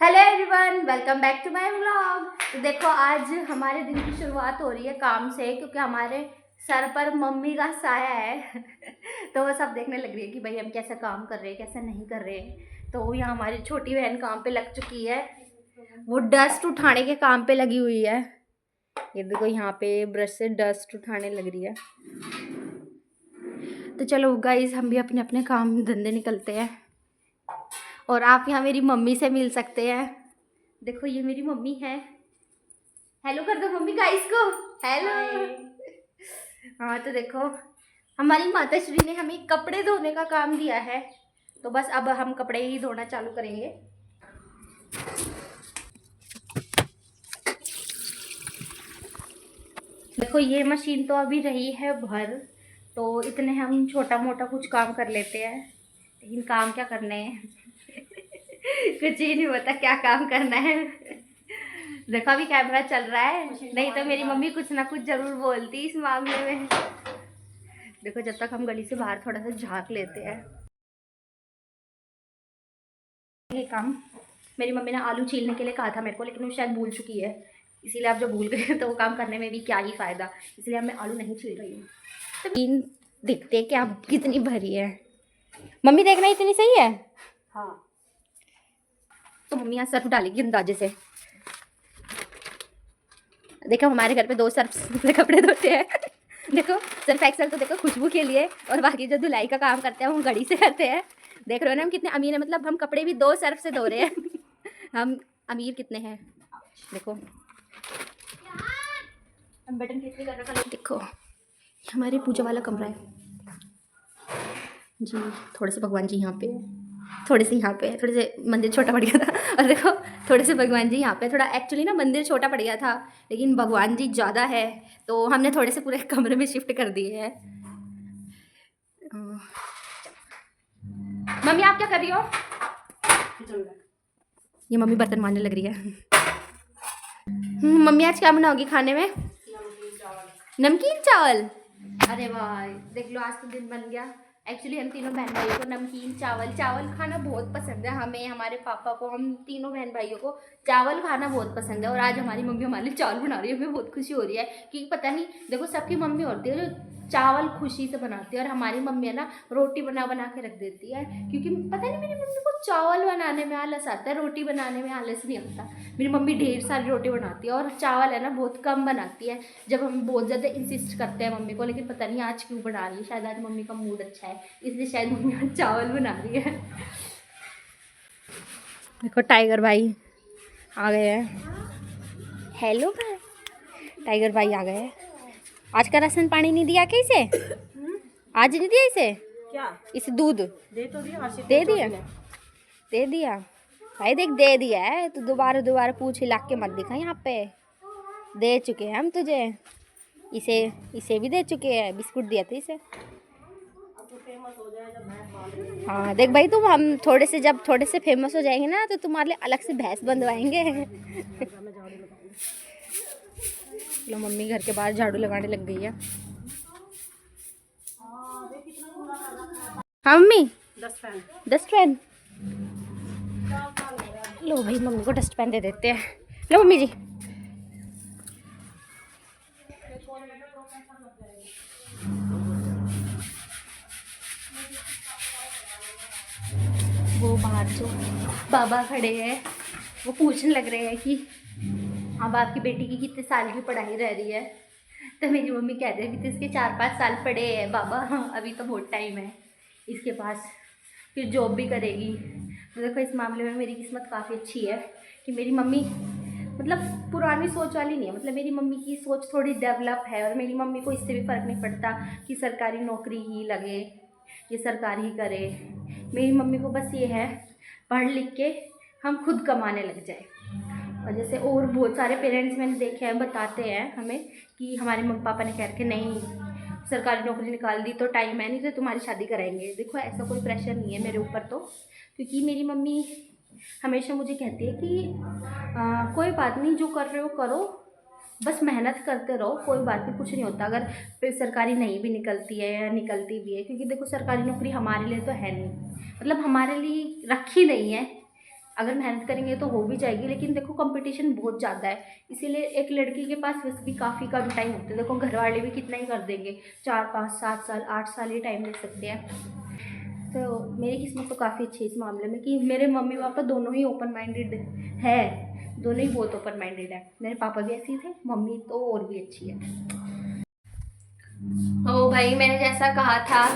Hello everyone, welcome back to my vlog. तो देखो आज हमारे दिन की शुरुआत हो रही है काम से, क्योंकि हमारे सर पर मम्मी का साया है। तो वो सब देखने लग रही है कि भाई हम कैसे काम कर रहे हैं, कैसे नहीं कर रहे हैं। तो यहाँ हमारी छोटी बहन काम पे लग चुकी है, वो डस्ट उठाने के काम पे लगी हुई है। ये देखो यहाँ पे ब्रश से डस्ट उठाने लग रही है। तो चलो गाइस, हम भी अपने अपने काम धंधे निकलते हैं और आप यहाँ मेरी मम्मी से मिल सकते हैं। देखो ये मेरी मम्मी है। हेलो कर दो मम्मी गाइस को। हेलो। हाँ तो देखो, हमारी माता श्री ने हमें कपड़े धोने का काम दिया है, तो बस अब हम कपड़े ही धोना चालू करेंगे। देखो ये मशीन तो अभी रही है भर, तो इतने हम छोटा मोटा कुछ काम कर लेते हैं, लेकिन काम क्या करने हैं। कुछ ही नहीं पता क्या काम करना है। देखो अभी कैमरा चल रहा है, नहीं तो मेरी मम्मी कुछ ना कुछ जरूर बोलती इस मामले में। देखो जब तक हम गली से बाहर थोड़ा सा झांक लेते हैं। ये काम मेरी मम्मी ने आलू छीलने के लिए कहा था मेरे को, लेकिन वो शायद भूल चुकी है, इसीलिए आप जो भूल गए तो वो काम करने में भी क्या ही फायदा, इसलिए अब मैं आलू नहीं छील रही हूँ। तो तीन दिखते कि आप कितनी भरी है। मम्मी देखना इतनी सही है। हाँ तो मम्मी यहाँ सर्फ डालेगी अंदाजे से। देखो हमारे घर पे 2 सर्फ से कपड़े धोते हैं। देखो सर्फ एक्सेल तो देखो खुशबू के लिए, और बाकी जो धुलाई का काम करते हैं वो घड़ी से करते हैं। देख रहे हो ना हम कितने अमीर हैं, मतलब हम कपड़े भी 2 सर्फ से धो रहे हैं। हम अमीर कितने हैं देखो। हम बटन कितने कर रखा। देखो हमारे पूजा वाला कमरा है जी। थोड़े से भगवान जी यहाँ पे, थोड़े से यहाँ पे, थोड़े से मंदिर छोटा पड़ गया था। और देखो थोड़े से भगवान जी यहाँ पे, थोड़ा एक्चुअली ना मंदिर छोटा पड़ गया था, लेकिन भगवान जी ज़्यादा है तो हमने थोड़े से पूरे कमरे में शिफ्ट कर दिए हैं। मम्मी आप क्या कर रही हो? ये मम्मी बर्तन मांजने लग रही है। मम्मी आज क्या बनाओगी खाने में? नमकीन चावल। अरे वाह, देख लो आज तो दिन बन गया। एक्चुअली हम तीनों बहन भाइयों को नमकीन चावल चावल खाना बहुत पसंद है। हमें, हमारे पापा को, हम तीनों बहन भाइयों को चावल खाना बहुत पसंद है। और आज हमारी मम्मी हमारे लिए चावल बना रही है, हमें बहुत खुशी हो रही है। कि पता नहीं, देखो सबकी मम्मी होती है जो चावल खुशी से बनाती है, और हमारी मम्मी है ना रोटी बना बना के रख देती है। क्योंकि पता नहीं मेरी मम्मी को चावल बनाने में आलस आता है, रोटी बनाने में आलस नहीं आता। मेरी मम्मी ढेर सारी रोटी बनाती है और चावल है ना बहुत कम बनाती है, जब हम बहुत ज़्यादा इंसिस्ट करते हैं मम्मी को। लेकिन पता नहीं आज क्यों बना रही है, शायद आज मम्मी का मूड अच्छा है, इसलिए शायद मम्मी आज चावल बना रही है। देखो टाइगर भाई आ गए हैं। हेलो भाई, टाइगर भाई आ गए हैं। आज का राशन पानी नहीं दिया क्या इसे? आज नहीं दिया इसे? क्या इसे दूध दे तो दिया, दे दिया, दे दिया भाई। देख दे दिया है, तो दोबारा दोबारा पूछ हिला के मत दिखा। यहाँ पे दे चुके हैं हम तुझे, इसे इसे भी दे चुके हैं, बिस्कुट दिया था इसे। हाँ देख भाई, तुम हम थोड़े से जब थोड़े से फेमस हो जाएंगे ना, तो तुम्हारे लिए अलग से भैंस बंधवाएंगे। लो मम्मी घर के बाहर झाड़ू लगाने लग गई है। हाँ मम्मी, डस्टबिन। लो भाई मम्मी को डस्टबिन दे देते हैं। लो मम्मी जी। वो बाहर जो बाबा खड़े हैं वो पूछने लग रहे हैं कि अब आपकी बेटी की कितने साल की पढ़ाई रह रही है। तो मेरी मम्मी कह रही है कि इसके 4-5 साल पढ़े हैं बाबा, अभी तो बहुत टाइम है इसके पास, फिर जॉब भी करेगी। तो देखो इस मामले में मेरी किस्मत काफ़ी अच्छी है कि मेरी मम्मी मतलब पुरानी सोच वाली नहीं है, मतलब मेरी मम्मी की सोच थोड़ी डेवलप है। और मेरी मम्मी को इससे भी फ़र्क नहीं पड़ता कि सरकारी नौकरी ही लगे, ये सरकारी ही करे। मेरी मम्मी को बस ये है पढ़ लिख के हम खुद कमाने लग जाए। और जैसे और बहुत सारे पेरेंट्स मैंने देखे हैं बताते हैं हमें कि हमारे मम्मी पापा ने कह रखे नहीं सरकारी नौकरी निकाल दी तो टाइम है, नहीं तो तुम्हारी शादी कराएंगे। देखो ऐसा कोई प्रेशर नहीं है मेरे ऊपर तो, क्योंकि मेरी मम्मी हमेशा मुझे कहती है कि कोई बात नहीं, जो कर रहे हो करो, बस मेहनत करते रहो, कोई बात नहीं, कुछ नहीं होता अगर फिर सरकारी नहीं भी निकलती है या निकलती भी है। क्योंकि देखो सरकारी नौकरी हमारे लिए तो है नहीं, मतलब हमारे लिए रखी नहीं है, अगर मेहनत करेंगे तो हो भी जाएगी, लेकिन देखो कंपटीशन बहुत ज़्यादा है, इसीलिए एक लड़की के पास वैसे भी काफ़ी कम टाइम होता है। देखो घर वाले भी कितना ही कर देंगे, 4 5 7 साल 8 साल ही टाइम ले सकते हैं। तो मेरी किस्मत तो काफ़ी अच्छी है इस मामले में कि मेरे मम्मी पापा दोनों ही ओपन माइंडेड है, दोनों ही बहुत ओपन माइंडेड है। मेरे पापा भी ऐसे ही थे, मम्मी तो और भी अच्छी है। ओ भाई, मैंने जैसा कहा था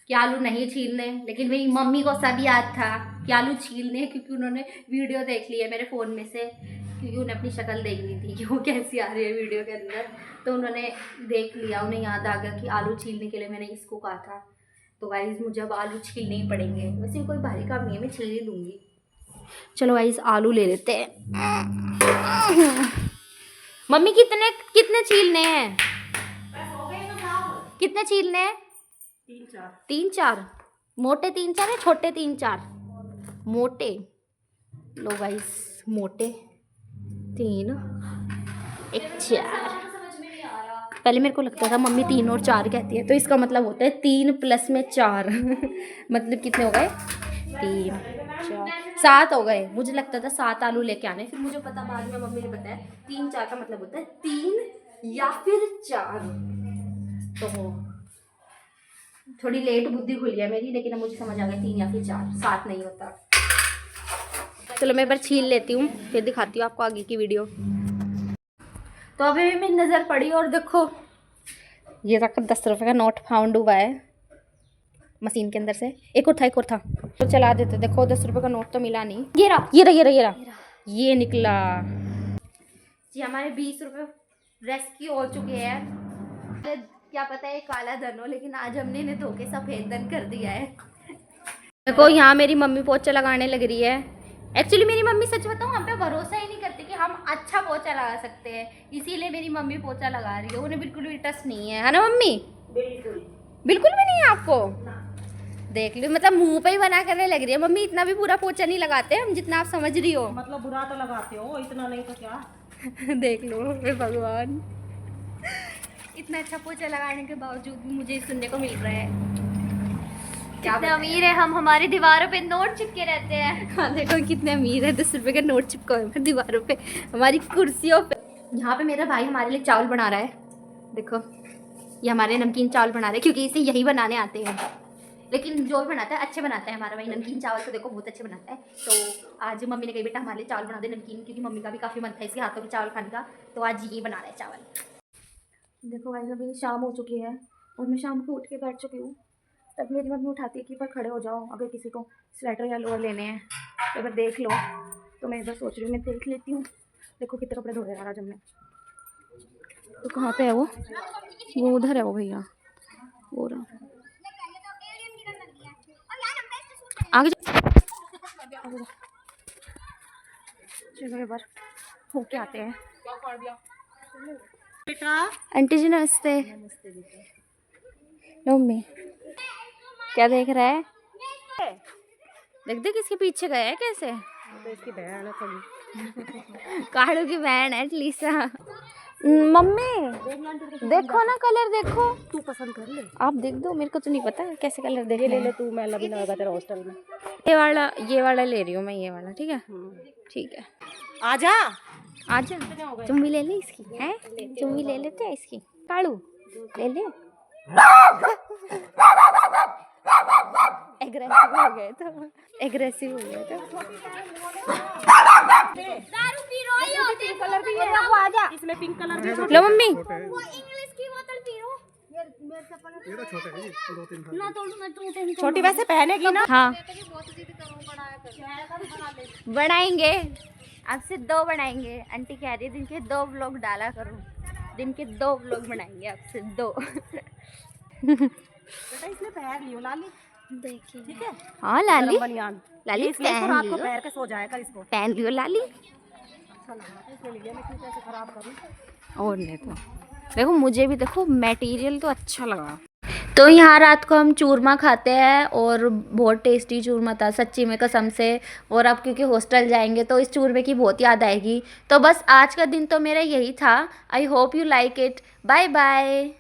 कि आलू नहीं छीलने, लेकिन मेरी मम्मी को सब याद था कि आलू छीलने, क्योंकि उन्होंने वीडियो देख ली है मेरे फ़ोन में से, क्योंकि उन्हें अपनी शक्ल देखनी थी कि वो कैसी आ रही है वीडियो के अंदर। तो उन्होंने देख लिया, उन्हें याद आ गया कि आलू छीलने के लिए मैंने इसको कहा था। तो गाइस मुझे अब आलू छीलने ही पड़ेंगे, वैसे कोई भारी काम नहीं है, मैं छील ही लूँगी। चलो गाइस आलू ले लेते हैं। मम्मी कितने कितने छीलने हैं? कितने छीलने हैं? 3-4 मोटे, 3-4 है छोटे 3-4 मोटे। लो गाइस मोटे 3 1 4। पहले मेरे को लगता था मम्मी 3 और 4 कहती है, तो इसका मतलब होता है 3 प्लस में 4 मतलब कितने हो गए? 3 4 7 हो गए। मुझे लगता था 7 आलू लेके आने, फिर मुझे पता बाद में मम्मी ने बताया 3-4 का मतलब होता है 3 या फिर 4। तो थोड़ी लेट बुद्धि खुली है मेरी, लेकिन अब मुझे समझ आ गया 3 या फिर 4, 7 नहीं होता। चलो मैं एक बार छील लेती हूँ, फिर दिखाती हूँ आपको आगे की वीडियो। तो अभी भी मेरी नज़र पड़ी और देखो ये तक 10 रुपये का नोट फाउंड हुआ है मशीन के अंदर से। एक और था तो चला देते। देखो 10 रुपये का नोट तो मिला नहीं। ये रहा ये निकला जी। हमारे 20 रुपये रेस्क्यू हो चुके हैं। क्या पता है काला धन हो, लेकिन आज हमने इन्हें धो के सफ़ेद धन कर दिया है। देखो यहाँ मेरी मम्मी पोछा लगाने लग रही है। एक्चुअली मेरी मम्मी सच बताऊँ हम पे भरोसा ही नहीं करती कि हम अच्छा पोछा लगा सकते हैं, इसीलिए मेरी मम्मी पोछा लगा रही है। उन्हें बिल्कुल भी ट्रस्ट नहीं है ना मम्मी? बिल्कुल भी नहीं है आपको? देख लो, मतलब मुंह पे ही बना करने लग रही है मम्मी। इतना भी पूरा पोछा नहीं लगाते हम जितना आप समझ रही हो। मतलब बुरा तो लगाते हो, इतना नहीं तो क्या। देख लो भगवान, इतना अच्छा पोछा लगाने के बावजूद भी मुझे सुनने को मिल रहा है कितने अमीर है हम, हमारी दीवारों पे नोट चिपके रहते हैं। हाँ देखो कितने अमीर है, 10 रुपए का नोट चिपका हुआ है दीवारों पे, हमारी कुर्सियों पे। यहाँ पे मेरा भाई हमारे लिए चावल बना रहा है। देखो ये हमारे नमकीन चावल बना रहे हैं, क्योंकि इसे यही बनाने आते हैं। लेकिन जो भी बनाता है अच्छे बनाता है हमारा भाई। नमकीन चावल तो देखो बहुत अच्छे बनाता है। तो आज मम्मी ने कही बेटा हमारे लिए चावल बना दे नमकीन, क्योंकि मम्मी का भी काफ़ी मन था इसके हाथों के चावल खाने का, तो आज ये बना रहे हैं चावल। देखो भाई अभी शाम हो चुकी है और मैं शाम को उठ के बैठ चुकी हूँ। तब मेरी मम्मी उठाती है कि पर खड़े हो जाओ, अगर किसी को स्वेटर या लोअर लेने हैं तो अगर देख लो। तो मैं बस सोच रही हूँ मैं देख लेती हूँ। देखो कितने कपड़े धोए आज हमने। तो कहाँ पे है वो उधर है वो भैया, वो रहा आगे चलो एक बार होके आते हैं। बेटा आंटी जी नमस्ते। मम्मी क्या देख रहा है? देख इसके पीछे गए हैं कैसे। तो इसकी बहन है थोड़ी। काड़ू की बहन है लीसा। मम्मी देखो ना कलर, देखो तू पसंद कर ले, आप देख दो, मेरे को तो नहीं पता कैसे कलर देख ये ले ले तू, मैं लगी लगा तेरा हॉस्टल में। ये वाला ले रही हूँ मैं, ये वाला ठीक है। ठीक है आजा आजा, चुम्मी ले ले इसकी है, चुम्मी ले लेते हैं इसकी। काड़ू ले ले। एग्रेसिव हो गए तो, एग्रेसिव हो गए तो। दारू पी रही हो, पिंक कलर भी है वो, आजा इसमें पिंक कलर भी। लो मम्मी वो इंग्लिश की बोतल पी रो। ये तो छोटे हैं जी, 2-3 ना तोड़ मैं टूटे। छोटी वैसे पहनेगी ना। हाँ बनाएंगे, आपसे 2 बनाएंगे। आंटी कह रही है दिन के 2 व्लॉग डाला करो, दिन के 2 व्लॉग बनाएंगे आपसे 2। बेटा इसने पहन लियो लाली, देखिए ठीक है। हाँ लाली बनियान लाली इसलिए तो पहन रात को लियो, पैर के सो जाएगा इसको। पहन लियो लाली। इसके लिए मैं क्यों पैसे खराब करूं। और देखो मुझे भी देखो मटेरियल तो अच्छा लगा। तो यहाँ रात को हम चूरमा खाते हैं और बहुत टेस्टी चूरमा था सच्ची में कसम से। और अब क्योंकि हॉस्टल जाएंगे तो इस चूरमे की बहुत याद आएगी। तो बस आज का दिन तो मेरा यही था। I hope you like it. Bye bye.